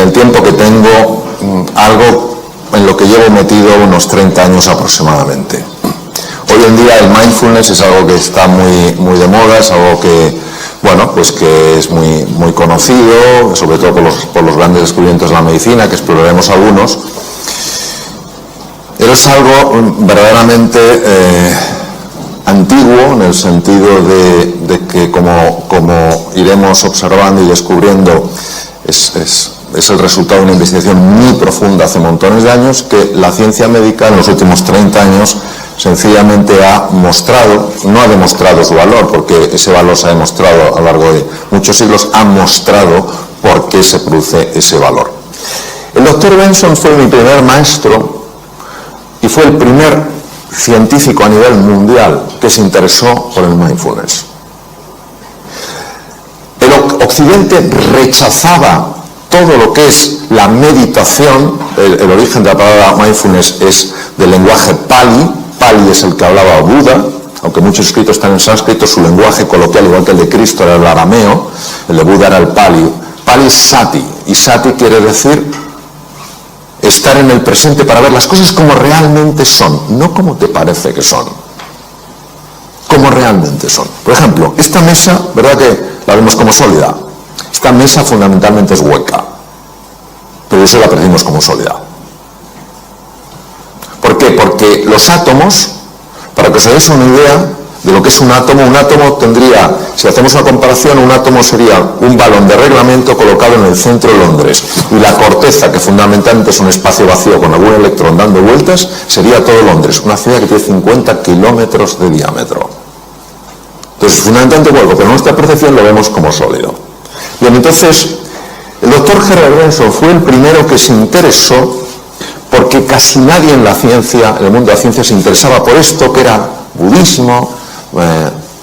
el tiempo que tengo, algo en lo que llevo metido unos 30 años aproximadamente. Hoy en día el mindfulness es algo que está muy de moda, es algo que, bueno, pues que es muy conocido, sobre todo por los grandes descubrimientos de la medicina, que exploraremos algunos. Pero es algo verdaderamente antiguo, en el sentido de que como iremos observando y descubriendo, es el resultado de una investigación muy profunda hace montones de años, que la ciencia médica en los últimos 30 años sencillamente ha mostrado, no ha demostrado su valor, porque ese valor se ha demostrado a lo largo de muchos siglos, ha mostrado por qué se produce ese valor. El doctor Benson fue mi primer maestro y fue el primer científico a nivel mundial que se interesó por el mindfulness. El Occidente rechazaba todo lo que es la meditación. El origen de la palabra mindfulness es del lenguaje Pali. Pali es el que hablaba Buda, aunque muchos escritos están en sánscrito, su lenguaje coloquial, igual que el de Cristo, era el arameo, el de Buda era el Pali. Pali es Sati, y Sati quiere decir estar en el presente para ver las cosas como realmente son, no como te parece que son, como realmente son. Por ejemplo, esta mesa, ¿verdad que la vemos como sólida? Esta mesa fundamentalmente es hueca, pero eso la percibimos como sólida. ¿Por qué? Porque los átomos, para que os hagáis una idea de lo que es un átomo tendría, si hacemos una comparación, un átomo sería un balón de reglamento colocado en el centro de Londres, y la corteza, que fundamentalmente es un espacio vacío con algún electrón dando vueltas, sería todo Londres, una ciudad que tiene 50 kilómetros de diámetro. Entonces, fundamentalmente hueco, pero en nuestra percepción lo vemos como sólido. Bien, entonces, el doctor Herbert Benson fue el primero que se interesó, porque casi nadie en la ciencia, en el mundo de la ciencia, se interesaba por esto, que era budismo,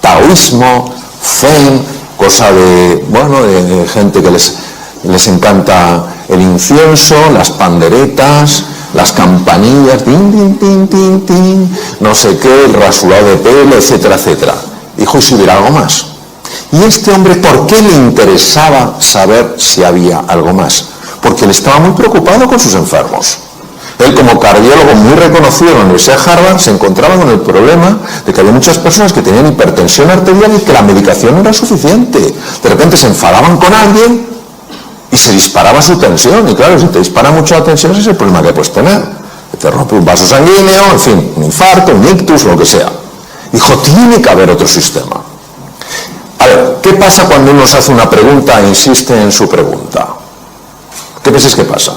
taoísmo, zen, cosa de, bueno, de gente que les encanta el incienso, las panderetas, las campanillas, tin, tin, tin, tin, tin, no sé qué, el rasurado de pelo, etcétera, etcétera. Dijo, ¿y si hubiera algo más? Y este hombre, ¿por qué le interesaba saber si había algo más? Porque él estaba muy preocupado con sus enfermos. Él, como cardiólogo muy reconocido en la Universidad de Harvard, se encontraba con el problema de que había muchas personas que tenían hipertensión arterial y que la medicación no era suficiente. De repente se enfadaban con alguien y se disparaba su tensión. Y claro, si te dispara mucho la tensión, ese es el problema que puedes tener. Que te rompe un vaso sanguíneo, en fin, un infarto, un ictus, lo que sea. Dijo, tiene que haber otro sistema. A ver, ¿qué pasa cuando uno se hace una pregunta e insiste en su pregunta? ¿Qué pensáis que pasa?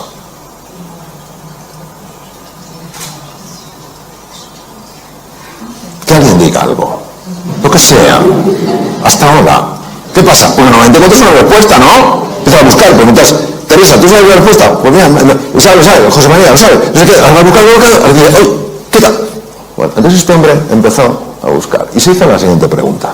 Que alguien diga algo, lo que sea, hasta ahora. ¿Qué pasa? Pues normalmente encuentras una respuesta, ¿no? Empiezas a buscar, preguntas, Teresa, ¿tú sabes la respuesta? Pues mira, lo sabe, José María, lo sabe. No sé qué, al buscar, ¿qué tal? Bueno, entonces este hombre empezó a buscar y se hizo la siguiente pregunta.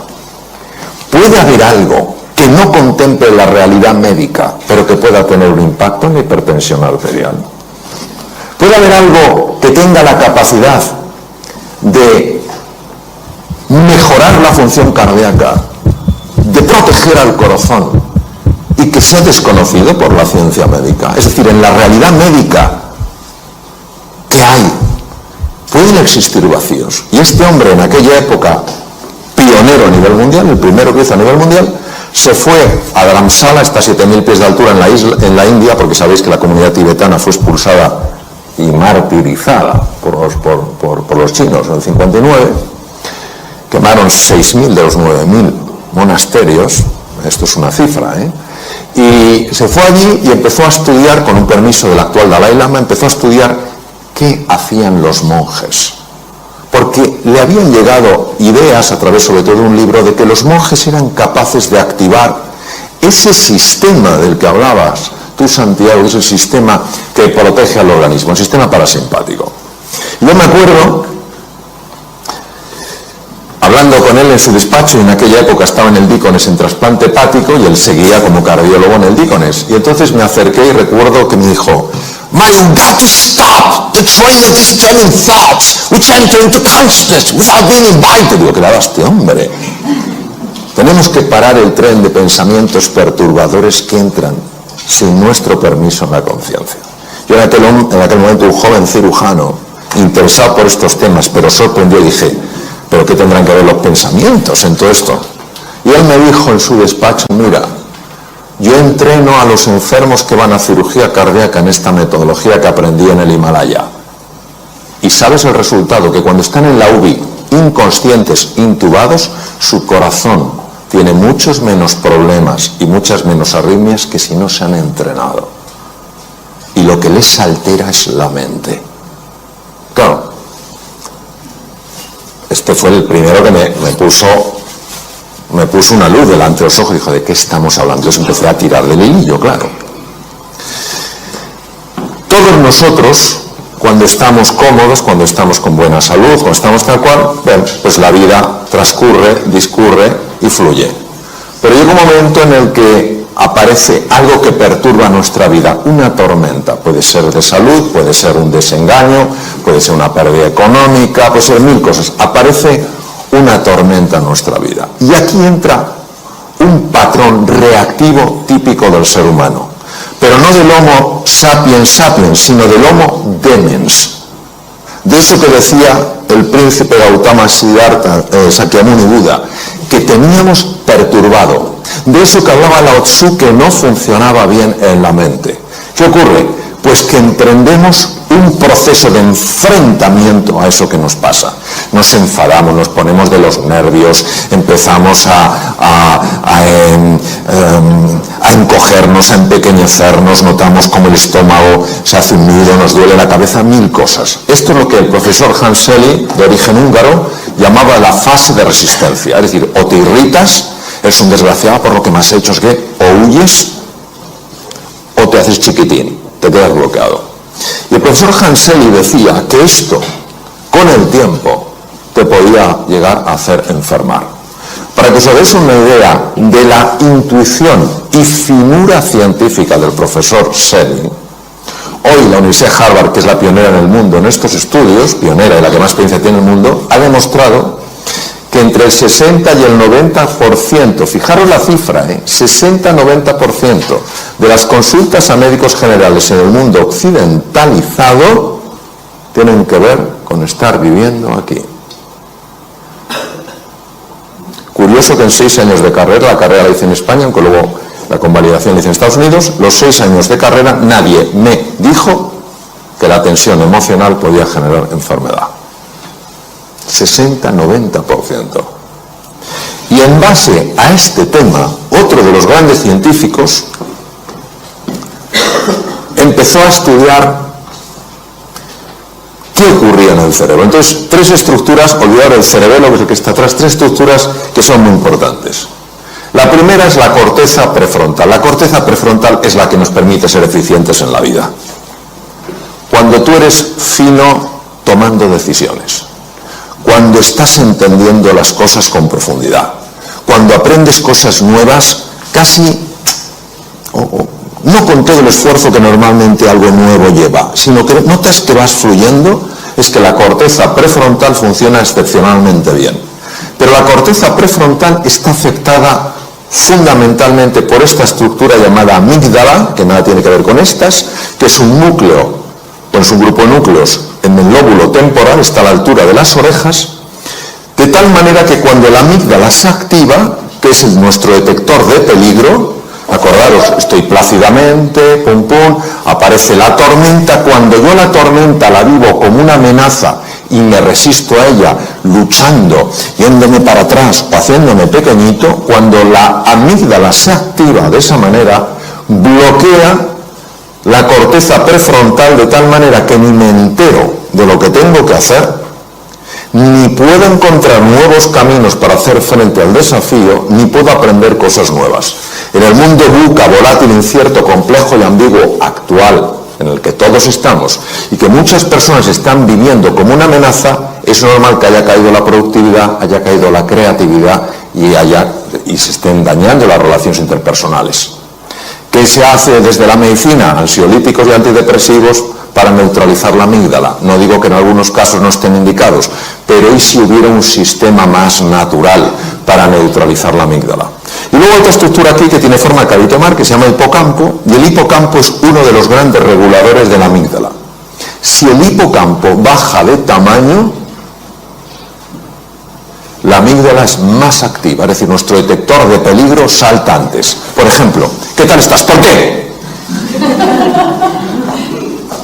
¿Puede haber algo que no contemple la realidad médica, pero que pueda tener un impacto en la hipertensión arterial? ¿Puede haber algo que tenga la capacidad de mejorar la función cardíaca, de proteger al corazón y que sea desconocido por la ciencia médica? Es decir, en la realidad médica, ¿qué hay? Pueden existir vacíos. Y este hombre, en aquella época, pionero a nivel mundial, el primero que hizo a nivel mundial, se fue a Dharamsala, hasta 7.000 pies de altura en la India, porque sabéis que la comunidad tibetana fue expulsada y martirizada por los chinos en el 59. Quemaron 6.000 de los 9.000 monasterios, esto es una cifra, y se fue allí y empezó a estudiar, con un permiso del actual Dalai Lama, empezó a estudiar qué hacían los monjes. Porque le habían llegado ideas, a través sobre todo de un libro, de que los monjes eran capaces de activar ese sistema del que hablabas tú, Santiago, que es el sistema que protege al organismo, el sistema parasimpático. Yo me acuerdo, hablando con él en su despacho, y en aquella época estaba en el Dícones en trasplante hepático, y él seguía como cardiólogo en el Dícones. Y entonces me acerqué y recuerdo que me dijo, "Man, you've got to stop the train of disturbing thoughts which enter into consciousness without being invited." Digo, ¿qué le daste, hombre? Tenemos que parar el tren de pensamientos perturbadores que entran sin nuestro permiso en la conciencia. Yo en aquel momento, un joven cirujano, interesado por estos temas, pero sorprendido, dije, ¿pero qué tendrán que ver los pensamientos en todo esto? Y él me dijo en su despacho, mira, yo entreno a los enfermos que van a cirugía cardíaca en esta metodología que aprendí en el Himalaya. Y sabes el resultado, que cuando están en la UBI, inconscientes, intubados, su corazón tiene muchos menos problemas y muchas menos arritmias que si no se han entrenado. Y lo que les altera es la mente. Claro, este fue el primero que me puso una luz delante de los ojos y dijo, ¿de qué estamos hablando? Entonces empecé a tirar del hilillo, claro. Todos nosotros, cuando estamos cómodos, cuando estamos con buena salud, cuando estamos tal cual, bueno, pues la vida transcurre, discurre y fluye. Pero llega un momento en el que aparece algo que perturba nuestra vida, una tormenta. Puede ser de salud, puede ser un desengaño, puede ser una pérdida económica, puede ser mil cosas. Aparece una tormenta en nuestra vida. Y aquí entra un patrón reactivo típico del ser humano. Pero no del Homo sapiens sapiens, sino del Homo demens. De eso que decía el príncipe Gautama Siddhartha, Sakyamuni Buda, que teníamos perturbado. De eso que hablaba Lao Tzu, que no funcionaba bien en la mente. ¿Qué ocurre? Pues que emprendemos un proceso de enfrentamiento a eso que nos pasa. Nos enfadamos, nos ponemos de los nervios, empezamos a encogernos, a empequeñecernos, notamos como el estómago se hace un nudo, nos duele la cabeza, mil cosas. Esto es lo que el profesor Hans Selye, de origen húngaro, llamaba la fase de resistencia. Es decir, o te irritas, eres un desgraciado por lo que me has hecho, es que o huyes o te haces chiquitín, te quedas bloqueado. Y el profesor Hans Selye decía que esto, con el tiempo, te podía llegar a hacer enfermar. Para que os hagáis una idea de la intuición y finura científica del profesor Selye, hoy la Universidad de Harvard, que es la pionera en el mundo en estos estudios, pionera y la que más experiencia tiene en el mundo, ha demostrado que entre el 60 y el 90%, fijaros la cifra, 60-90% de las consultas a médicos generales en el mundo occidentalizado tienen que ver con estar viviendo aquí. Curioso que en 6 años de carrera, la carrera la hice en España, aunque luego la convalidación la hice en Estados Unidos, los 6 años de carrera nadie me dijo que la tensión emocional podía generar enfermedad. 60-90%. Y en base a este tema, otro de los grandes científicos empezó a estudiar qué ocurría en el cerebro. Entonces, 3 estructuras, olvidar el cerebelo, que es el que está atrás, 3 estructuras que son muy importantes. La primera es la corteza prefrontal. La corteza prefrontal es la que nos permite ser eficientes en la vida. Cuando tú eres fino tomando decisiones, cuando estás entendiendo las cosas con profundidad, cuando aprendes cosas nuevas, casi, no con todo el esfuerzo que normalmente algo nuevo lleva, sino que notas que vas fluyendo, es que la corteza prefrontal funciona excepcionalmente bien. Pero la corteza prefrontal está afectada fundamentalmente por esta estructura llamada amígdala, que nada tiene que ver con estas, que es un núcleo, pues un grupo de núcleos en el lóbulo temporal, está a la altura de las orejas, de tal manera que cuando la amígdala se activa, que es nuestro detector de peligro, acordaros, estoy plácidamente, pum pum, aparece la tormenta, cuando yo la tormenta la vivo como una amenaza y me resisto a ella, luchando, yéndome para atrás o haciéndome pequeñito, cuando la amígdala se activa de esa manera, bloquea la corteza prefrontal de tal manera que ni me entero de lo que tengo que hacer, ni puedo encontrar nuevos caminos para hacer frente al desafío, ni puedo aprender cosas nuevas. En el mundo VUCA, volátil, incierto, complejo y ambiguo actual, en el que todos estamos, y que muchas personas están viviendo como una amenaza, es normal que haya caído la productividad, haya caído la creatividad y se estén dañando las relaciones interpersonales. ¿Qué se hace desde la medicina? Ansiolíticos y antidepresivos para neutralizar la amígdala. No digo que en algunos casos no estén indicados, pero ¿y si hubiera un sistema más natural para neutralizar la amígdala. Y luego otra estructura aquí que tiene forma de caballito mar, que se llama hipocampo, y el hipocampo es uno de los grandes reguladores de la amígdala. Si el hipocampo baja de tamaño, la amígdala es más activa, es decir, nuestro detector de peligro salta antes. Por ejemplo, ¿qué tal estás? ¿Por qué?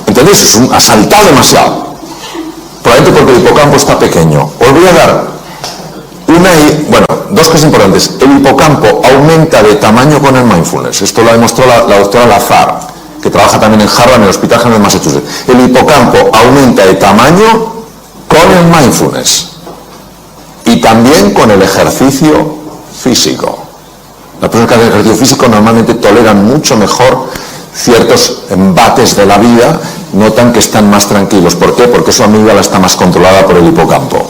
¿Entendéis? Ha saltado demasiado. Probablemente porque el hipocampo está pequeño. Os voy a dar dos cosas importantes. El hipocampo aumenta de tamaño con el mindfulness. Esto lo ha demostrado la doctora Lazar, que trabaja también en Harvard, en el Hospital General de Massachusetts. El hipocampo aumenta de tamaño con el mindfulness y también con el ejercicio físico. Las personas que hacen ejercicio físico normalmente toleran mucho mejor ciertos embates de la vida, notan que están más tranquilos. ¿Por qué? Porque su amígdala está más controlada por el hipocampo.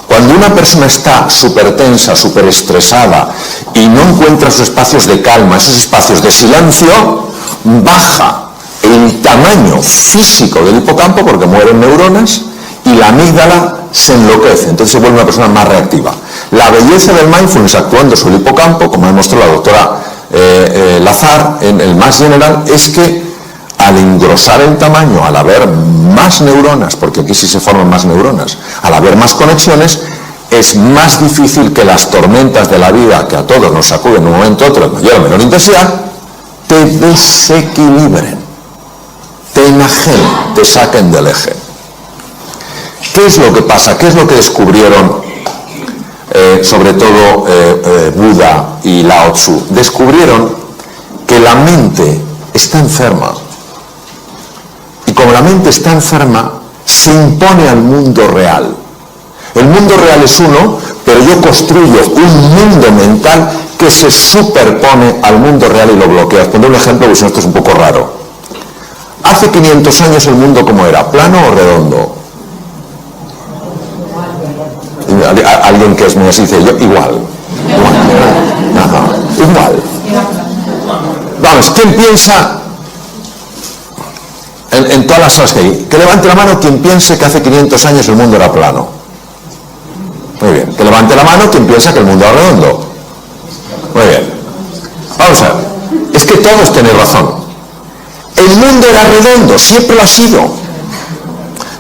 Cuando una persona está súper tensa, súper estresada y no encuentra sus espacios de calma, esos espacios de silencio, baja el tamaño físico del hipocampo porque mueren neuronas y la amígdala se enloquece, entonces se vuelve una persona más reactiva. La belleza del mindfulness actuando sobre el hipocampo, como ha demostrado la doctora Lazar en el Mass General, es que al engrosar el tamaño, al haber más neuronas, porque aquí sí se forman más neuronas, al haber más conexiones, es más difícil que las tormentas de la vida, que a todos nos sacuden en un momento u otro, de mayor o menor intensidad, te desequilibren, te enajenen, te saquen del eje. ¿Qué es lo que pasa? ¿Qué es lo que descubrieron sobre todo Buda y Lao Tzu? Descubrieron que la mente está enferma. Y como la mente está enferma, se impone al mundo real. El mundo real es uno, pero yo construyo un mundo mental que se superpone al mundo real y lo bloquea. Os pondré un ejemplo, porque si no esto es un poco raro. Hace 500 años el mundo ¿cómo era? ¿Plano o redondo? Alguien que es muy así dice yo, igual. Igual. Vamos, ¿quién piensa en todas las salas que hay? Que levante la mano quien piense que hace 500 años el mundo era plano. Muy bien. Que levante la mano quien piensa que el mundo era redondo. Muy bien. Vamos a ver. Es que todos tenéis razón. El mundo era redondo, siempre lo ha sido.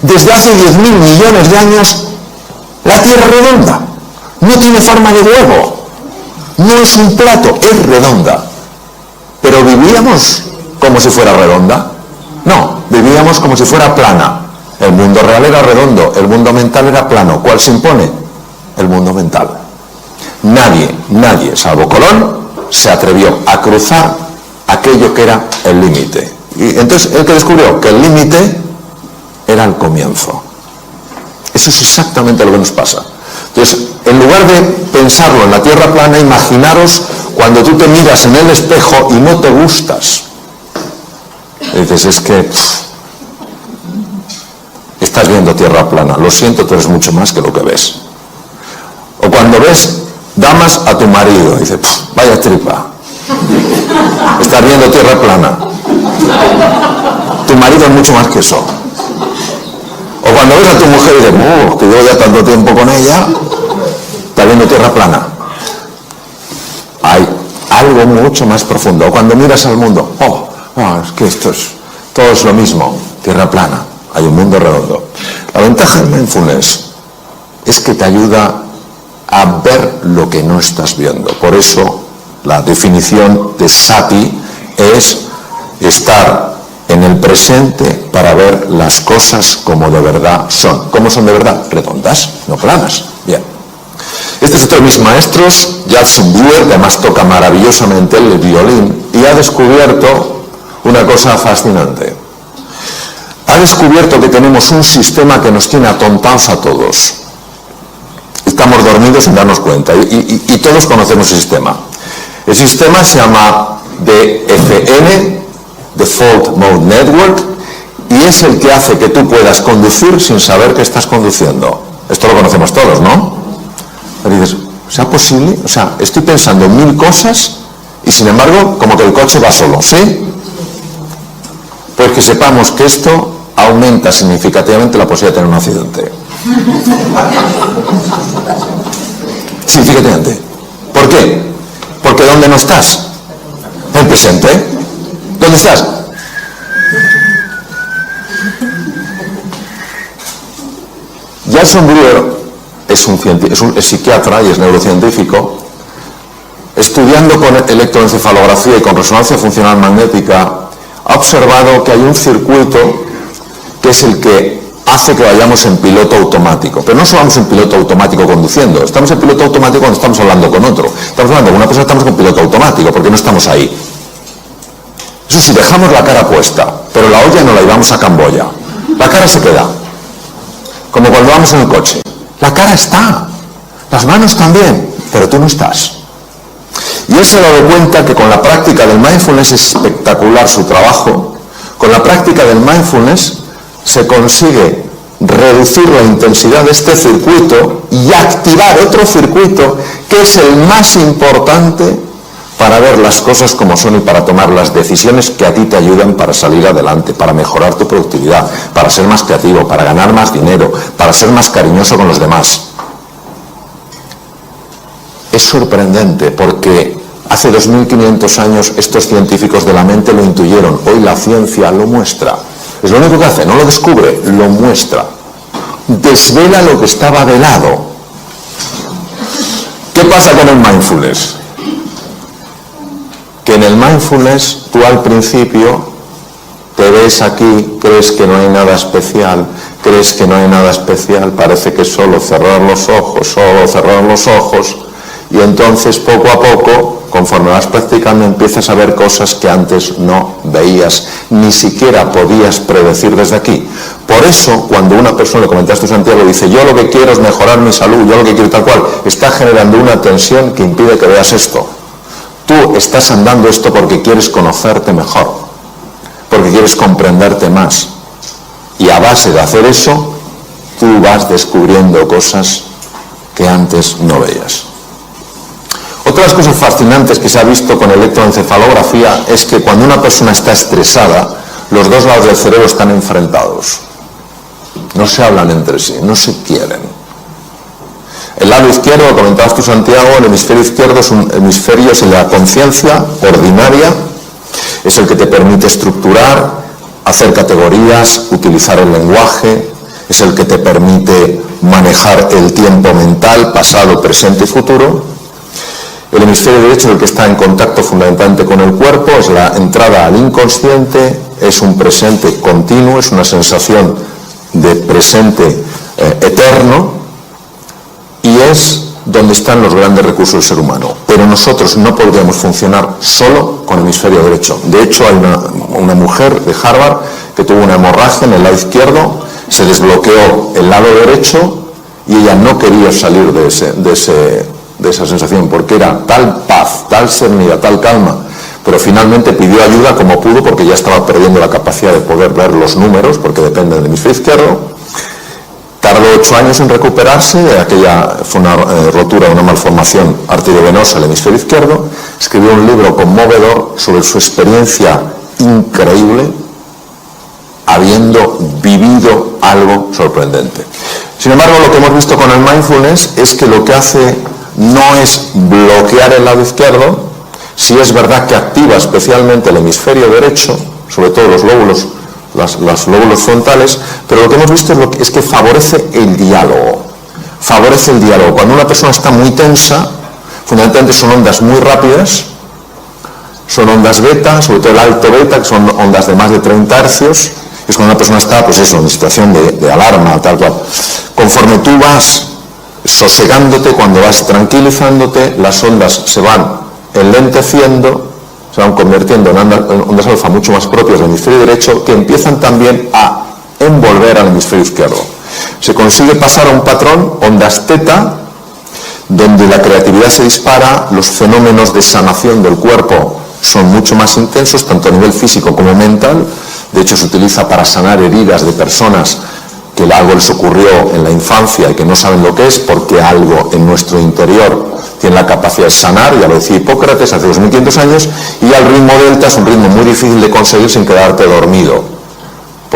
Desde hace 10.000 millones de años la Tierra es redonda. No tiene forma de huevo. No es un plato, es redonda. Pero vivíamos como si fuera redonda. No, vivíamos como si fuera plana. El mundo real era redondo, el mundo mental era plano. ¿Cuál se impone? El mundo mental. Nadie, salvo Colón, se atrevió a cruzar aquello que era el límite. Y entonces el que descubrió que el límite era el comienzo. Eso es exactamente lo que nos pasa. Entonces, en lugar de pensarlo en la Tierra plana, imaginaros cuando tú te miras en el espejo y no te gustas. Y dices, es que estás viendo Tierra plana. Lo siento, tú eres mucho más que lo que ves. O cuando ves damas a tu marido, dices, vaya tripa. Estás viendo Tierra plana. Tu marido es mucho más que eso. O cuando ves a tu mujer y dices, que llevo ya tanto tiempo con ella, está viendo Tierra plana. Hay algo mucho más profundo. O cuando miras al mundo, es que todo es lo mismo, Tierra plana, hay un mundo redondo. La ventaja del mindfulness es que te ayuda a ver lo que no estás viendo. Por eso la definición de sati es estar en el presente para ver las cosas como de verdad son. ¿Cómo son de verdad? Redondas, no planas. Bien. Este es otro de mis maestros, Judson Brewer, que además toca maravillosamente el violín, y ha descubierto una cosa fascinante. Ha descubierto que tenemos un sistema que nos tiene atontados a todos. Estamos dormidos sin darnos cuenta, y todos conocemos el sistema. El sistema se llama DFN, Default Mode Network, y es el que hace que tú puedas conducir sin saber que estás conduciendo. Esto lo conocemos todos, ¿no? Pero dices, ¿sea posible? O sea, estoy pensando en 1000 cosas y sin embargo, como que el coche va solo, ¿sí? Pues que sepamos que esto aumenta significativamente la posibilidad de tener un accidente. significativamente. ¿Por qué? Porque ¿dónde no estás? En el presente. ¿Dónde estás? Jason Brewer es psiquiatra y es neurocientífico. Estudiando con electroencefalografía y con resonancia funcional magnética, ha observado que hay un circuito que es el que hace que vayamos en piloto automático. Pero no solo vamos en piloto automático conduciendo, estamos en piloto automático cuando estamos hablando con otro. Estamos hablando con una persona, estamos con piloto automático, porque no estamos ahí. Eso sí, dejamos la cara puesta, pero la olla no la llevamos a Camboya. La cara se queda. Como cuando vamos en el coche. La cara está, las manos también, pero tú no estás. Y él se ha dado cuenta que con la práctica del mindfulness es espectacular su trabajo. Con la práctica del mindfulness se consigue reducir la intensidad de este circuito y activar otro circuito que es el más importante para ver las cosas como son y para tomar las decisiones que a ti te ayudan para salir adelante, para mejorar tu productividad, para ser más creativo, para ganar más dinero, para ser más cariñoso con los demás. Es sorprendente porque hace 2500 años estos científicos de la mente lo intuyeron. Hoy la ciencia lo muestra. Es lo único que hace, no lo descubre, lo muestra. Desvela lo que estaba velado. ¿Qué pasa con el mindfulness? Que en el mindfulness tú al principio te ves aquí, crees que no hay nada especial, parece que solo cerrar los ojos, y entonces poco a poco, conforme vas practicando, empiezas a ver cosas que antes no veías, ni siquiera podías predecir desde aquí. Por eso, cuando una persona, le comentaste a Santiago, dice, yo lo que quiero es mejorar mi salud, yo lo que quiero tal cual, está generando una tensión que impide que veas esto. Tú estás andando esto porque quieres conocerte mejor, porque quieres comprenderte más. Y a base de hacer eso, tú vas descubriendo cosas que antes no veías. Otra de las cosas fascinantes que se ha visto con electroencefalografía es que cuando una persona está estresada, los dos lados del cerebro están enfrentados. No se hablan entre sí, no se quieren. El lado izquierdo, lo comentabas tú, Santiago, el hemisferio izquierdo es un hemisferio, es la conciencia ordinaria, es el que te permite estructurar, hacer categorías, utilizar el lenguaje, es el que te permite manejar el tiempo mental, pasado, presente y futuro. El hemisferio derecho es el que está en contacto fundamentalmente con el cuerpo, es la entrada al inconsciente, es un presente continuo, es una sensación de presente eterno, y es donde están los grandes recursos del ser humano. Pero nosotros no podríamos funcionar solo con el hemisferio derecho. De hecho, hay una mujer de Harvard que tuvo una hemorragia en el lado izquierdo, se desbloqueó el lado derecho y ella no quería salir de esa sensación, porque era tal paz, tal serenidad, tal calma, pero finalmente pidió ayuda como pudo porque ya estaba perdiendo la capacidad de poder ver los números, porque depende del hemisferio izquierdo. Tardó 8 años en recuperarse, aquella fue una rotura, una malformación arteriovenosa del hemisferio izquierdo. Escribió un libro conmovedor sobre su experiencia increíble, habiendo vivido algo sorprendente. Sin embargo, lo que hemos visto con el mindfulness es que lo que hace no es bloquear el lado izquierdo. Sí es verdad que activa especialmente el hemisferio derecho, sobre todo los lóbulos frontales, pero lo que hemos visto es que favorece el diálogo. Cuando una persona está muy tensa, fundamentalmente son ondas muy rápidas, son ondas beta, sobre todo el alto beta, que son ondas de más de 30 hercios, es cuando una persona está, pues eso, en situación de alarma, tal cual. Conforme tú vas sosegándote, cuando vas tranquilizándote, las ondas se van enlenteciendo, se van convirtiendo en ondas alfa mucho más propias del hemisferio derecho, que empiezan también a envolver al hemisferio izquierdo. Se consigue pasar a un patrón, ondas teta, donde la creatividad se dispara, los fenómenos de sanación del cuerpo son mucho más intensos, tanto a nivel físico como mental. De hecho, se utiliza para sanar heridas de personas que algo les ocurrió en la infancia y que no saben lo que es, porque algo en nuestro interior tiene la capacidad de sanar, ya lo decía Hipócrates hace 2500 años, y al ritmo delta es un ritmo muy difícil de conseguir sin quedarte dormido,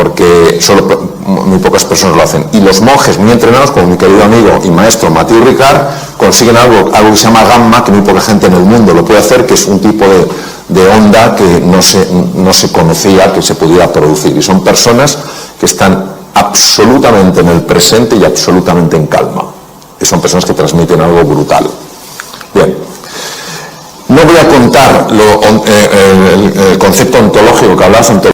porque solo muy pocas personas lo hacen. Y los monjes muy entrenados, como mi querido amigo y maestro Mathieu Ricard, consiguen algo que se llama gamma, que muy poca gente en el mundo lo puede hacer, que es un tipo de onda que no se conocía que se pudiera producir. Y son personas que están absolutamente en el presente y absolutamente en calma. Y son personas que transmiten algo brutal. Bien. No voy a contar el concepto ontológico que hablaba Santo.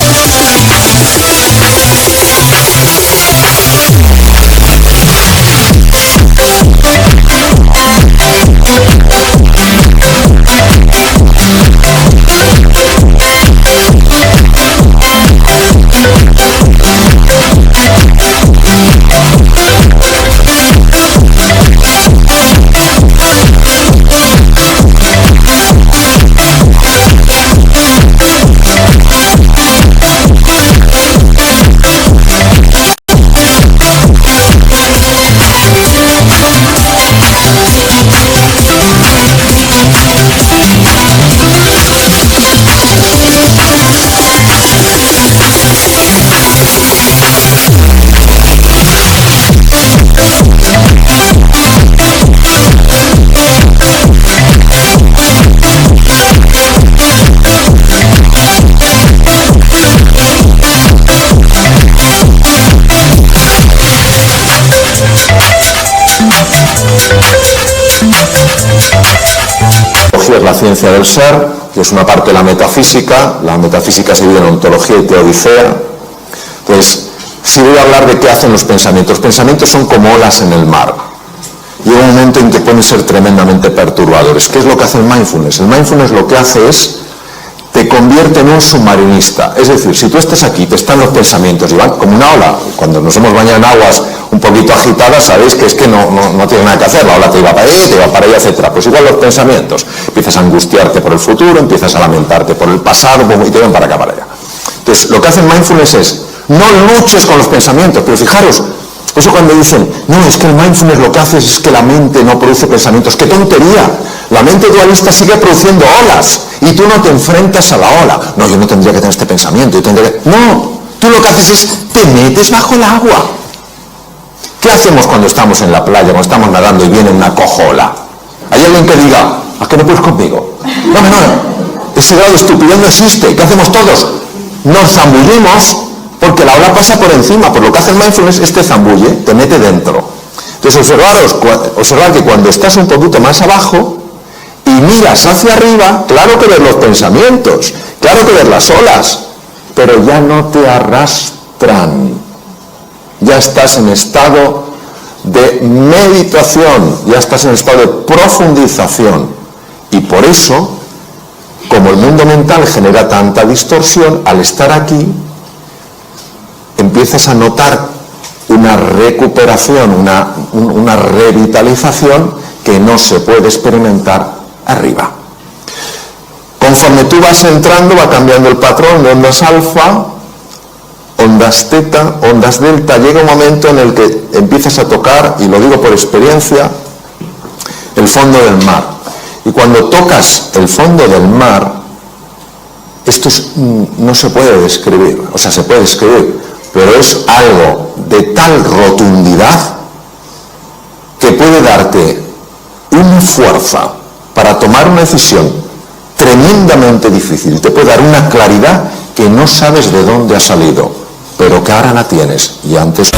Es la ciencia del ser, que es una parte de la metafísica se divide en ontología y teodicea. Entonces, si voy a hablar de qué hacen los pensamientos son como olas en el mar. Llega un momento en que pueden ser tremendamente perturbadores. ¿Qué es lo que hace el mindfulness? El mindfulness lo que hace es, te convierte en un submarinista. Es decir, si tú estás aquí, te están los pensamientos y van como una ola. Cuando nos hemos bañado en aguas un poquito agitadas, sabéis que es que no tiene nada que hacer. La ola te iba para allá, etc. Pues igual los pensamientos. Empiezas a angustiarte por el futuro, empiezas a lamentarte por el pasado y te van para acá, para allá. Entonces, lo que hace el mindfulness es, no luches con los pensamientos, pero fijaros, eso cuando dicen, no, es que el mindfulness lo que hace es que la mente no produce pensamientos. ¡Qué tontería! La mente dualista sigue produciendo olas y tú no te enfrentas a la ola. No, yo no tendría que tener este pensamiento. No, tú lo que haces es, te metes bajo el agua. ¿Qué hacemos cuando estamos en la playa, cuando estamos nadando y viene una cojola? ¿Hay alguien que diga, ¿a qué no puedes conmigo? No, ese grado de estupidez no existe. ¿Qué hacemos todos? Nos zambullimos porque la ola pasa por encima. Por lo que hace el mindfulness es te zambulle, te mete dentro. Entonces observar que cuando estás un poquito más abajo y miras hacia arriba, claro que ves los pensamientos, claro que ves las olas, pero ya no te arrastran. Ya estás en estado de meditación, ya estás en estado de profundización. Y por eso, como el mundo mental genera tanta distorsión, al estar aquí, empiezas a notar una recuperación, una revitalización que no se puede experimentar arriba. Conforme tú vas entrando, va cambiando el patrón de ondas alfa, ondas teta, ondas delta. Llega un momento en el que empiezas a tocar, y lo digo por experiencia, el fondo del mar. Y cuando tocas el fondo del mar, esto no se puede describir, o sea, se puede describir, pero es algo de tal rotundidad que puede darte una fuerza para tomar una decisión tremendamente difícil. Te puede dar una claridad que no sabes de dónde ha salido, pero que ahora la tienes y antes...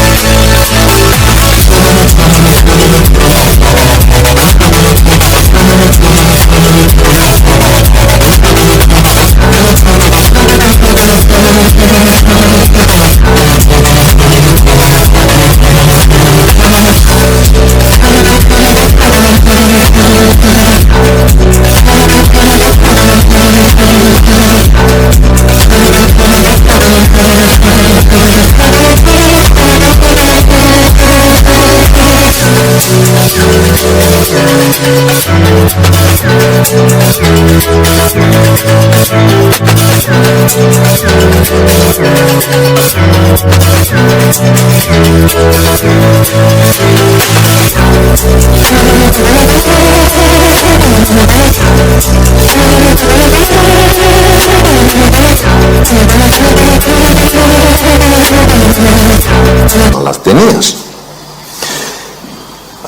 las tenías.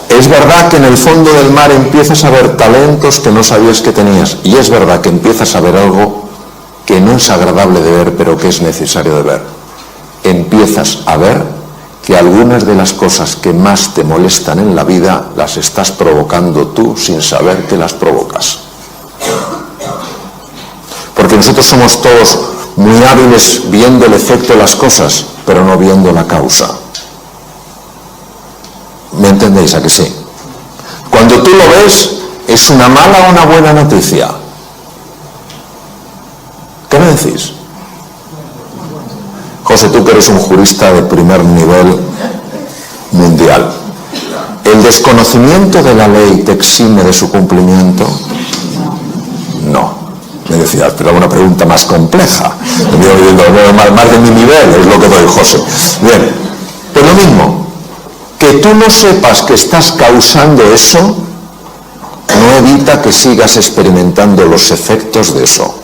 Es verdad que en el fondo del mar empiezas a ver talentos que no sabías que tenías, y es verdad que empiezas a ver algo que no es agradable de ver, pero que es necesario de ver. Empiezas a ver que algunas de las cosas que más te molestan en la vida las estás provocando tú sin saber que las provocas. Porque nosotros somos todos muy hábiles viendo el efecto de las cosas, pero no viendo la causa. ¿Me entendéis? ¿A que sí? Cuando tú lo ves, ¿es una mala o una buena noticia? ¿Qué me decís? José, tú que eres un jurista de primer nivel mundial, ¿el desconocimiento de la ley te exime de su cumplimiento? No. Me decías, pero una pregunta más compleja. Más de mi nivel es lo que doy, José. Bien, pues lo mismo. Que tú no sepas que estás causando eso no evita que sigas experimentando los efectos de eso.